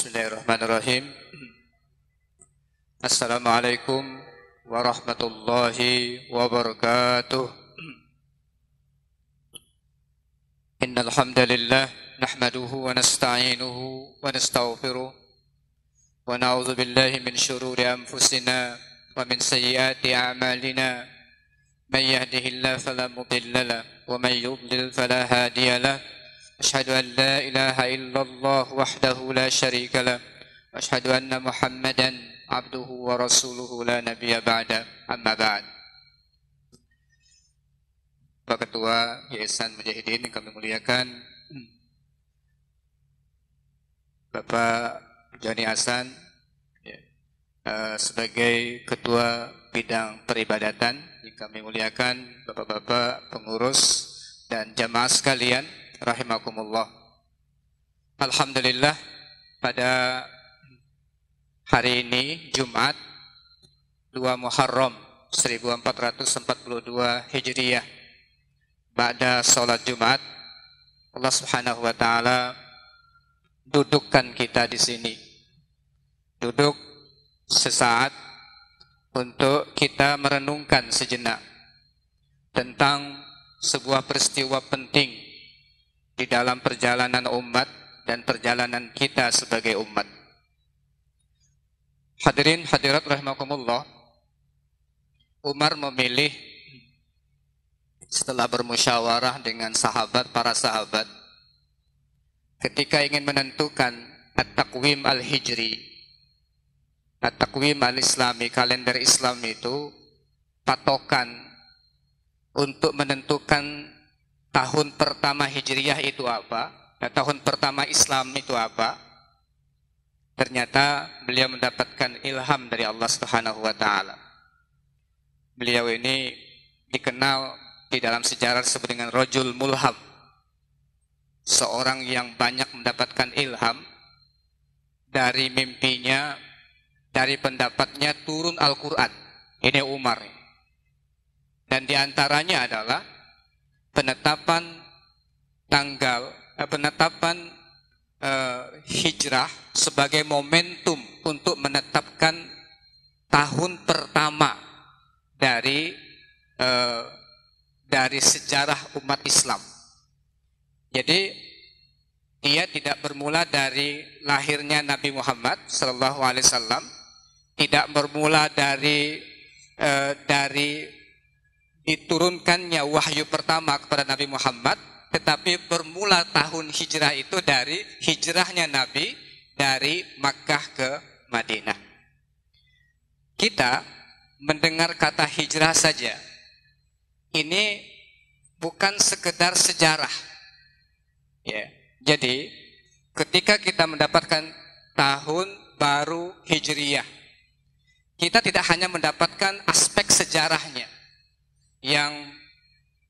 Bismillahirrahmanirrahim. Assalamualaikum warahmatullahi wabarakatuh. Innal hamdalillah nahmaduhu wa nasta'inuhu wa nastaghfiruh wa na'udzu billahi min shururi anfusina wa min sayyiati a'malina. Man yahdihillahu fala mudilla lahu wa man yudlil fala hadiya lahu. أشهد أن لا إله إلا الله وحده لا شريك له وأشهد أن محمدا عبده ورسوله لا نبي بعده أما بعد. Pak Ketua Yayasan Mujahidin yang kami muliakan, Bapak Joni Hasan sebagai Ketua Bidang Peribadatan yang kami muliakan, Bapak-bapak pengurus dan jamaah sekalian rahimakumullah. Alhamdulillah, pada hari ini Jumat 2 Muharram 1442 Hijriyah, pada sholat Jumat, Allah Subhanahu wa taala dudukkan kita di sini. Duduk sesaat untuk kita merenungkan sejenak tentang sebuah peristiwa penting di dalam perjalanan umat dan perjalanan kita sebagai umat. Hadirin hadirat rahimakumullah, Umar memilih setelah bermusyawarah dengan para sahabat ketika ingin menentukan at-taqwim al-hijri, at-taqwim al-islami, kalender Islam itu patokan untuk menentukan tahun pertama Hijriyah itu apa, dan tahun pertama Islam itu apa. Ternyata beliau mendapatkan ilham dari Allah Subhanahu wa taala. Beliau ini dikenal di dalam sejarah disebut dengan rajul mulham, seorang yang banyak mendapatkan ilham dari mimpinya, dari pendapatnya turun Al-Quran. Ini Umar, dan diantaranya adalah penetapan hijrah sebagai momentum untuk menetapkan tahun pertama dari sejarah umat Islam. Jadi dia tidak bermula dari lahirnya Nabi Muhammad SAW, tidak bermula dari diturunkannya wahyu pertama kepada Nabi Muhammad, tetapi bermula tahun hijrah itu dari hijrahnya Nabi dari Makkah ke Madinah. Kita mendengar kata hijrah saja, ini bukan sekedar sejarah. Ya. Jadi ketika kita mendapatkan tahun baru Hijriyah, kita tidak hanya mendapatkan aspek sejarahnya, yang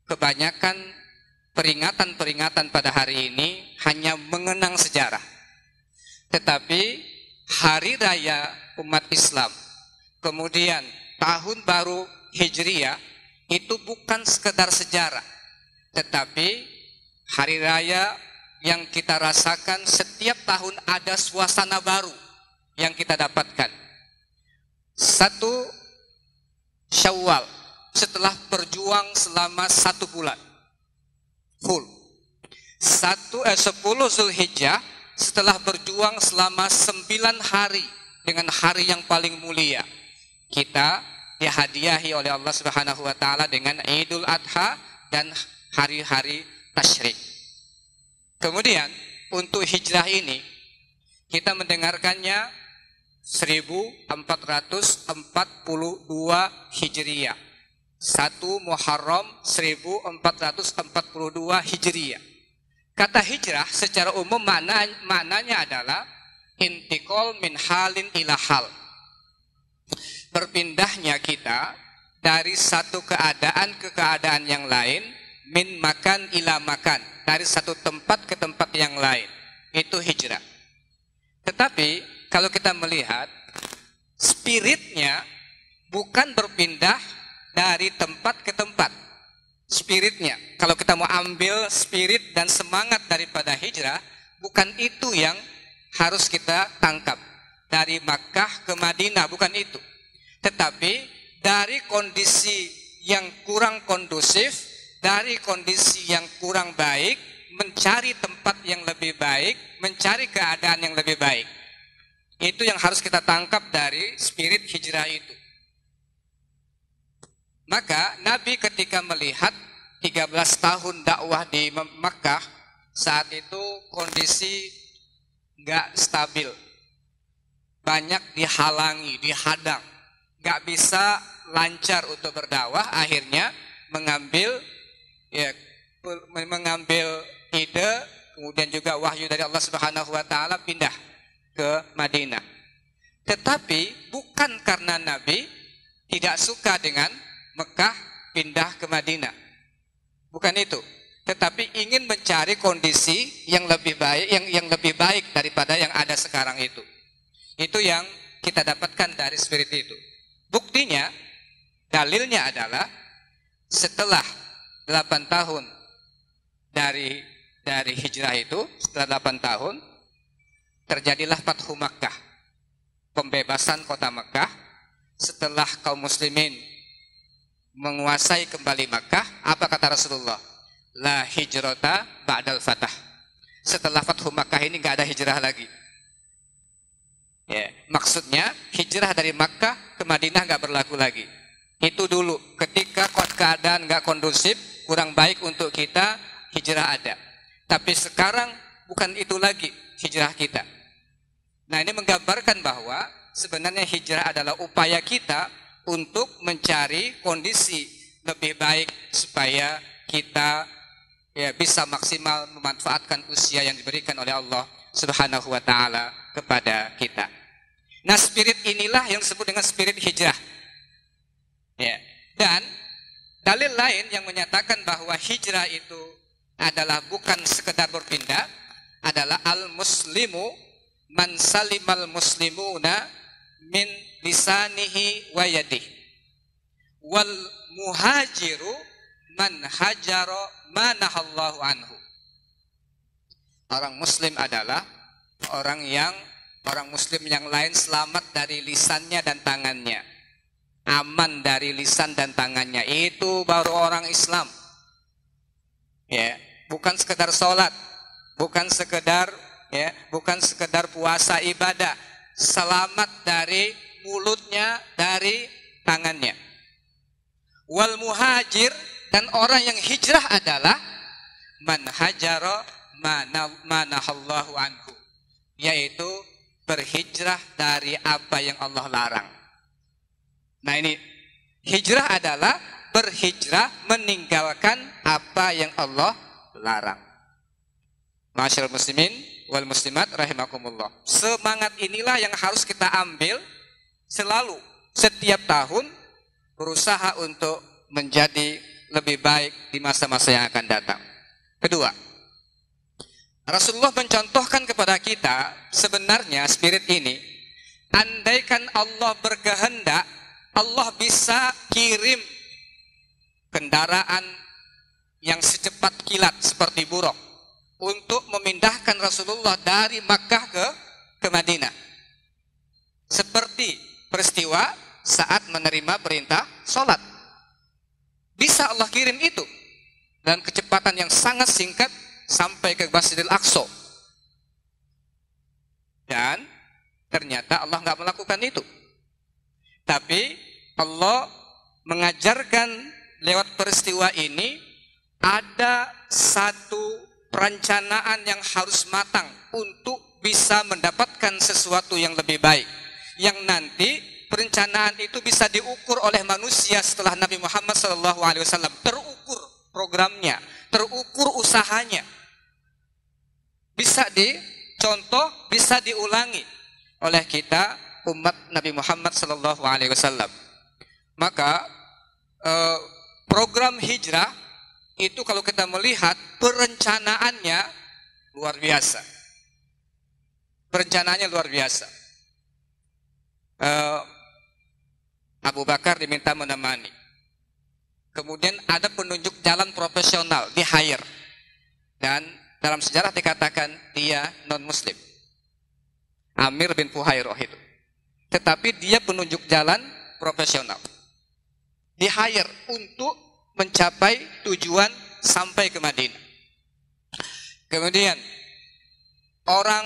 kebanyakan peringatan-peringatan pada hari ini hanya mengenang sejarah. Tetapi hari raya umat Islam, kemudian tahun baru Hijriyah, itu bukan sekedar sejarah, tetapi hari raya yang kita rasakan setiap tahun ada suasana baru yang kita dapatkan. 1 Syawal, setelah berjuang selama 1 bulan full. 10 Zulhijjah, setelah berjuang selama 9 hari dengan hari yang paling mulia, kita dihadiahi oleh Allah Subhanahu wa taala dengan Idul Adha dan hari-hari tasyrik. Kemudian untuk hijrah ini kita mendengarkannya 1442 Hijriyah, 1 Muharram 1442 Hijriyah. Kata hijrah secara umum maknanya adalah intiqal min halin ila hal. Berpindahnya kita dari satu keadaan ke keadaan yang lain, min makan ila makan, dari satu tempat ke tempat yang lain. Itu hijrah. Tetapi kalau kita melihat spiritnya bukan berpindah dari tempat ke tempat. Spiritnya, kalau kita mau ambil spirit dan semangat daripada hijrah, bukan itu yang harus kita tangkap. Dari Makkah ke Madinah, bukan itu. Tetapi dari kondisi yang kurang kondusif, dari kondisi yang kurang baik, mencari tempat yang lebih baik, mencari keadaan yang lebih baik. Itu yang harus kita tangkap dari spirit hijrah itu. Maka Nabi ketika melihat 13 tahun dakwah di Makkah, saat itu kondisi nggak stabil, banyak dihalangi, dihadang, nggak bisa lancar untuk berdakwah. Akhirnya mengambil ide, kemudian juga wahyu dari Allah Subhanahu wa taala pindah ke Madinah. Tetapi bukan karena Nabi tidak suka dengan Mekah pindah ke Madinah. Bukan itu. Tetapi ingin mencari kondisi yang lebih baik, yang lebih baik daripada yang ada sekarang itu. Itu yang kita dapatkan dari spirit itu. Buktinya, dalilnya adalah setelah 8 tahun dari hijrah itu, setelah 8 tahun terjadilah Fathu Makkah, pembebasan kota Makkah. Setelah kaum muslimin menguasai kembali Makkah, apa kata Rasulullah? La hijrata ba'dal fatah. Setelah Fathu Makkah ini nggak ada hijrah lagi. Ya, maksudnya hijrah dari Makkah ke Madinah nggak berlaku lagi. Itu dulu ketika keadaan nggak kondusif, kurang baik untuk kita, hijrah ada. Tapi sekarang bukan itu lagi hijrah kita. Nah, ini menggambarkan bahwa sebenarnya hijrah adalah upaya kita untuk mencari kondisi lebih baik supaya kita bisa maksimal memanfaatkan usia yang diberikan oleh Allah Subhanahu wa taala kepada kita. Nah, spirit inilah yang disebut dengan spirit hijrah. Ya. Dan dalil lain yang menyatakan bahwa hijrah itu adalah bukan sekedar berpindah, adalah al-muslimu man salimal muslimuna min lisanihi wa yadihi, wal muhajiru man hajara manahallahu anhu. Orang muslim adalah orang muslim yang lain selamat dari lisannya dan tangannya, aman dari lisan dan tangannya. Itu baru orang Islam. Ya, bukan sekedar sholat, bukan sekedar puasa ibadah, selamat dari mulutnya, dari tangannya. Wal muhajir, dan orang yang hijrah adalah man hajara manahallahu anhu, yaitu berhijrah dari apa yang Allah larang. Nah, ini hijrah adalah berhijrah meninggalkan apa yang Allah larang. Masyaallah muslimin wal muslimat rahimakumullah. Semangat inilah yang harus kita ambil selalu, setiap tahun, berusaha untuk menjadi lebih baik di masa-masa yang akan datang. Kedua, Rasulullah mencontohkan kepada kita sebenarnya spirit ini, andaikan Allah berkehendak, Allah bisa kirim kendaraan yang secepat kilat seperti buruk untuk memindahkan Rasulullah dari Makkah ke Madinah. Seperti peristiwa saat menerima perintah sholat. Bisa Allah kirim itu dalam kecepatan yang sangat singkat sampai ke Masjidil Aqsa. Dan ternyata Allah nggak melakukan itu. Tapi Allah mengajarkan lewat peristiwa ini ada satu perencanaan yang harus matang untuk bisa mendapatkan sesuatu yang lebih baik, yang nanti perencanaan itu bisa diukur oleh manusia setelah Nabi Muhammad SAW. Terukur programnya, terukur usahanya, bisa dicontoh, bisa diulangi oleh kita umat Nabi Muhammad SAW. Maka program hijrah itu kalau kita melihat perencanaannya luar biasa. Perencanaannya luar biasa. Abu Bakar diminta menemani. Kemudian ada penunjuk jalan profesional, di hire. Dan dalam sejarah dikatakan dia non-muslim. Amir bin Fuhairah itu. Tetapi dia penunjuk jalan profesional. Di-hire untuk mencapai tujuan sampai ke Madinah. Kemudian orang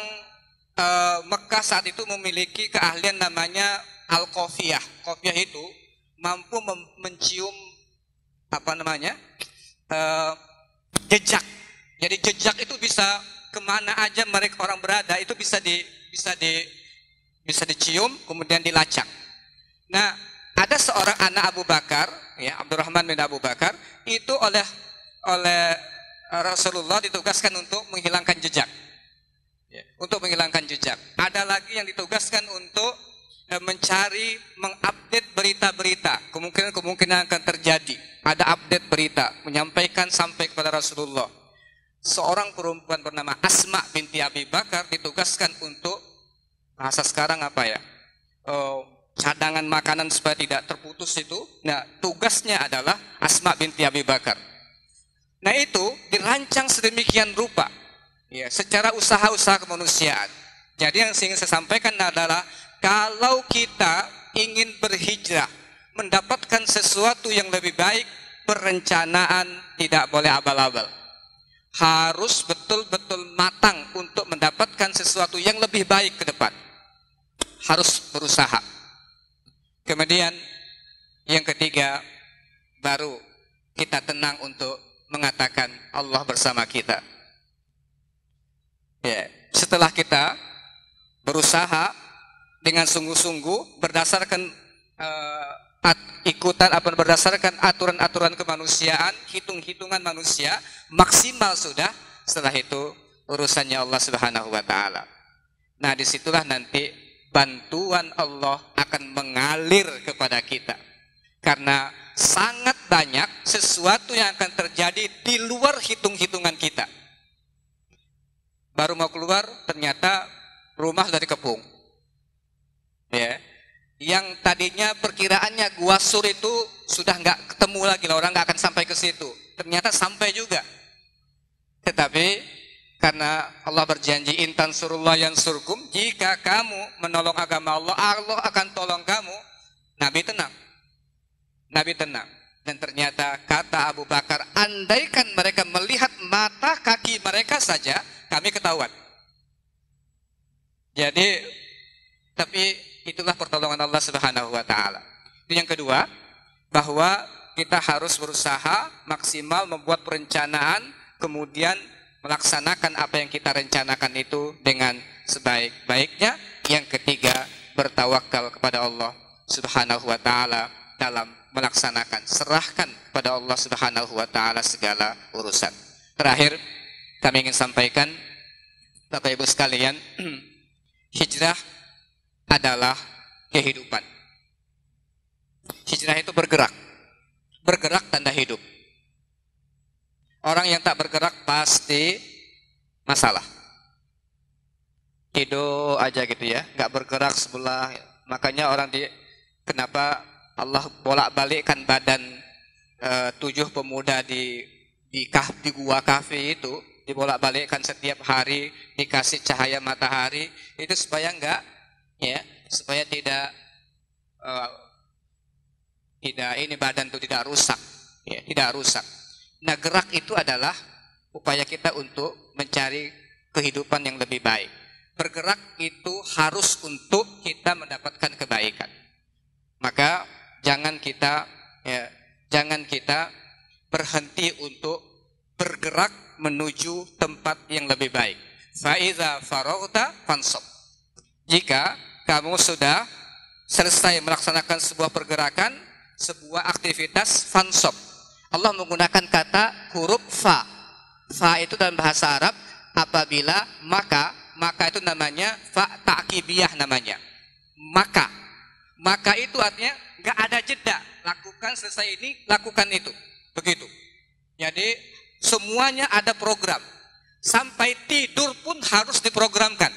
Mekah saat itu memiliki keahlian namanya al-qafiyah. Qafiyah itu mampu mencium jejak. Jadi jejak itu bisa kemana aja mereka orang berada itu bisa dicium kemudian dilacak. Nah, ada seorang anak Abu Bakar, ya Abdurrahman bin Abu Bakar, itu oleh Rasulullah ditugaskan untuk menghilangkan jejak. Ya, untuk menghilangkan jejak. Ada lagi yang ditugaskan untuk mencari, mengupdate berita-berita, kemungkinan akan terjadi. Ada update berita, menyampaikan sampai kepada Rasulullah. Seorang perempuan bernama Asma binti Abi Bakar ditugaskan untuk, bahasa sekarang apa ya, cadangan makanan supaya tidak terputus itu. Nah, tugasnya adalah Asma binti Abi Bakar. Nah, itu dirancang sedemikian rupa, ya, secara usaha-usaha kemanusiaan. Jadi yang ingin saya sampaikan adalah kalau kita ingin berhijrah, mendapatkan sesuatu yang lebih baik, perencanaan tidak boleh abal-abal. Harus betul-betul matang untuk mendapatkan sesuatu yang lebih baik ke depan. Harus berusaha. Kemudian yang ketiga, baru kita tenang untuk mengatakan Allah bersama kita. Ya, setelah kita berusaha dengan sungguh-sungguh berdasarkan berdasarkan aturan-aturan kemanusiaan, hitung-hitungan manusia, maksimal sudah. Setelah itu urusannya Allah Subhanahu wa taala. Nah, disitulah nanti bantuan Allah akan mengalir kepada kita. Karena sangat banyak sesuatu yang akan terjadi di luar hitung-hitungan kita. Baru mau keluar ternyata rumah sudah dikepung. Ya. Yang tadinya perkiraannya Gua Sur itu sudah nggak ketemu lagi, orang nggak akan sampai ke situ. Ternyata sampai juga. Tetapi karena Allah berjanji intan surullah yansurkum, jika kamu menolong agama Allah, Allah akan tolong kamu. Nabi tenang. Nabi tenang. Dan ternyata kata Abu Bakar, andaikan mereka melihat mata kaki mereka saja, kami ketahuan. Jadi, tapi itulah pertolongan Allah Subhanahu wa taala. Itu yang kedua, bahwa kita harus berusaha maksimal membuat perencanaan, kemudian melaksanakan apa yang kita rencanakan itu dengan sebaik-baiknya. Yang ketiga, bertawakal kepada Allah Subhanahu wa taala dalam melaksanakan, serahkan kepada Allah Subhanahu wa taala segala urusan. Terakhir, kami ingin sampaikan, Bapak Ibu sekalian, hijrah adalah kehidupan. Hijrah itu bergerak. Bergerak tanda hidup. Orang yang tak bergerak pasti masalah. Hidup aja gitu ya, nggak bergerak sebelah. Makanya kenapa Allah bolak-balikkan badan 7 pemuda di gua kafe itu, dibolak-balikkan setiap hari, dikasih cahaya matahari, itu supaya supaya tidak badan itu tidak rusak, ya, tidak rusak. Nah, gerak itu adalah upaya kita untuk mencari kehidupan yang lebih baik. Bergerak itu harus untuk kita mendapatkan kebaikan. Maka jangan kita berhenti untuk bergerak menuju tempat yang lebih baik. Fa iza faraghta fansab. Jika kamu sudah selesai melaksanakan sebuah pergerakan, sebuah aktivitas, fansab. Allah menggunakan kata huruf fa. Fa itu dalam bahasa Arab apabila maka itu namanya fa ta'kibiyah namanya. Maka itu artinya nggak ada jeda. Lakukan selesai ini, lakukan itu. Begitu. Jadi semuanya ada program. Sampai tidur pun harus diprogramkan.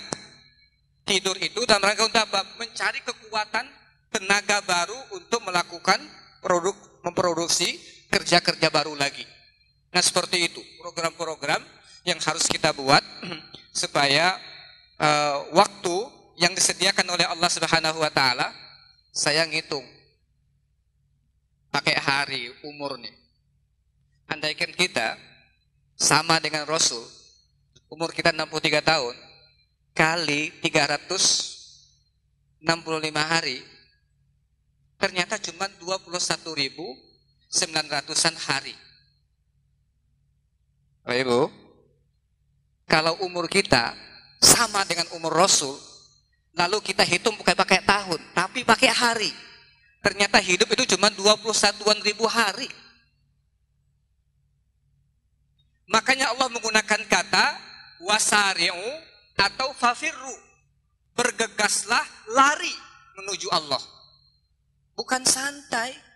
Tidur itu dalam rangka untuk mencari kekuatan, tenaga baru untuk melakukan memproduksi kerja-kerja baru lagi. Nah, seperti itu program-program yang harus kita buat supaya waktu yang disediakan oleh Allah Subhanahu wa taala, saya ngitung pakai hari umur nih. Andaikan kita sama dengan Rasul, umur kita 63 tahun kali 365 hari, ternyata cuma 21.900-an hari. Bapak Ibu, kalau umur kita sama dengan umur Rasul, lalu kita hitung bukan pakai tahun, tapi pakai hari, ternyata hidup itu cuma 21.000 hari. Makanya Allah menggunakan kata wasari'u atau fafirru, bergegaslah, lari menuju Allah, bukan santai.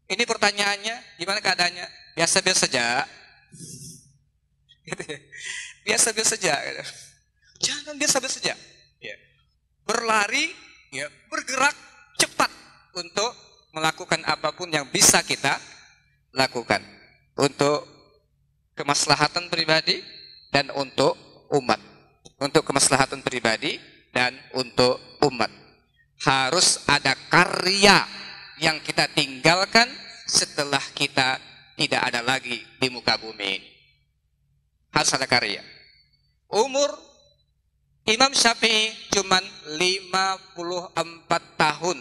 Ini pertanyaannya, gimana keadaannya? Biasa-biasa saja. Biasa-biasa saja. Jangan biasa-biasa saja. Berlari, bergerak cepat untuk melakukan apapun yang bisa kita lakukan untuk kemaslahatan pribadi dan untuk umat. Untuk kemaslahatan pribadi dan untuk umat. Harus ada karya yang kita tinggalkan setelah kita tidak ada lagi di muka bumi ini. Harus ada karya. Umur Imam Syafi'i cuman 54 tahun.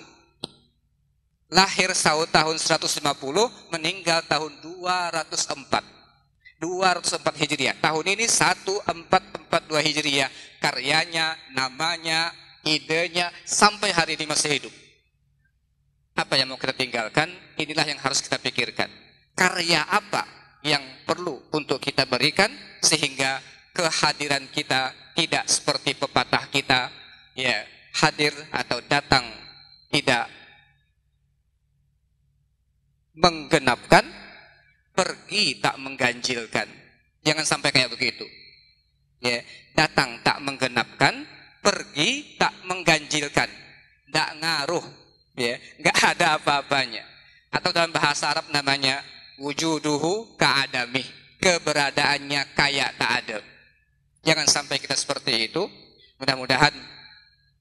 Lahir tahun 150, meninggal tahun 204. 204 Hijriah. Tahun ini 1442 Hijriah. Karyanya, namanya, idenya sampai hari ini masih hidup. Apa yang mau kita tinggalkan? Inilah yang harus kita pikirkan. Karya apa yang perlu untuk kita berikan sehingga kehadiran kita tidak seperti pepatah kita, hadir atau datang tidak menggenapkan, pergi tak mengganjilkan. Jangan sampai kayak begitu. Datang tak menggenapkan, pergi tak mengganjilkan. Tidak ngaruh, nggak ada apa-apanya. Atau dalam bahasa Arab namanya wujuduhu ka'adamih, keberadaannya kayak tak ada. Jangan sampai kita seperti itu. Mudah-mudahan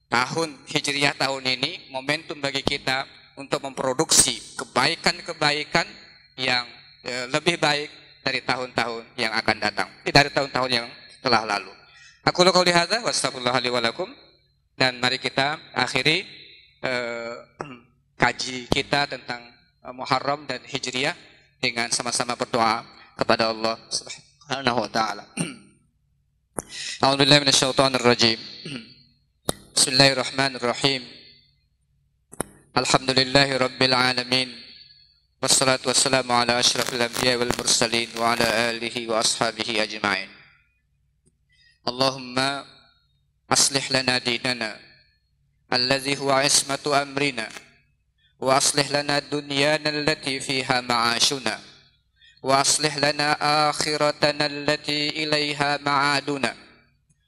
tahun Hijriah tahun ini momentum bagi kita untuk memproduksi kebaikan-kebaikan yang lebih baik dari tahun-tahun yang akan datang, dari tahun-tahun yang telah lalu. Aku qouli hadza wa astaghfirullah li wa lakum, dan mari kita akhiri kaji kita tentang Muharram dan Hijriah dengan sama-sama berdoa kepada Allah Subhanahu wa taala. A'udzubillahi minasyaitonir rajim. Bismillahirrahmanirrahim. Alhamdulillahi rabbil alamin. Wassalatu wassalamu ala asyrafil anbiya wal mursalin wa ala alihi wa ashabihi ajma'in. Allahumma aslih lana dinana alladhi huwa ismatu amrina, wa aslih lana dunyana allati fiha ma'ashuna, wa aslih lana akhiratana allati ilaiha ma'aduna,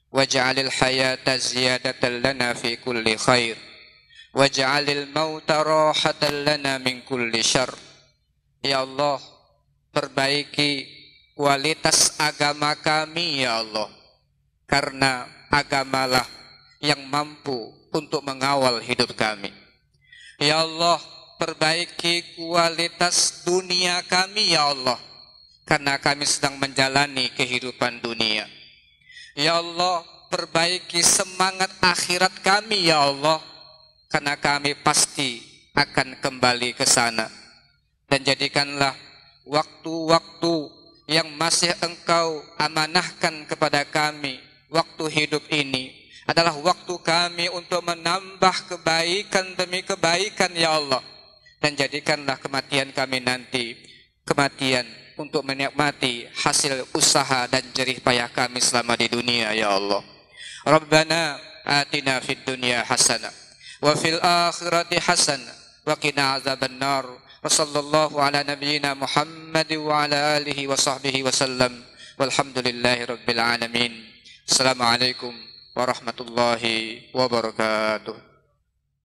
waj'alil hayata ziyadatan lana fi kulli khair, waj'alil mauta rahatan lana min kulli syarr. Ya Allah, perbaiki kualitas agama kami ya Allah, karena agamalah yang mampu untuk mengawal hidup kami. Ya Allah, perbaiki kualitas dunia kami ya Allah, karena kami sedang menjalani kehidupan dunia. Ya Allah, perbaiki semangat akhirat kami ya Allah, karena kami pasti akan kembali ke sana. Dan jadikanlah waktu-waktu yang masih Engkau amanahkan kepada kami, waktu hidup ini adalah waktu kami untuk menambah kebaikan demi kebaikan ya Allah. Dan jadikanlah kematian kami nanti kematian untuk menikmati hasil usaha dan jerih payah kami selama di dunia ya Allah. Rabbana atina fid dunya hasanah wa fil akhirati hasanah wa qina azabannar. Wa sallallahu ala nabiyyina Muhammad wa ala alihi wa sahbihi wa sallam. Walhamdulillahi rabbil alamin. Assalamualaikum warahmatullahi wabarakatuh.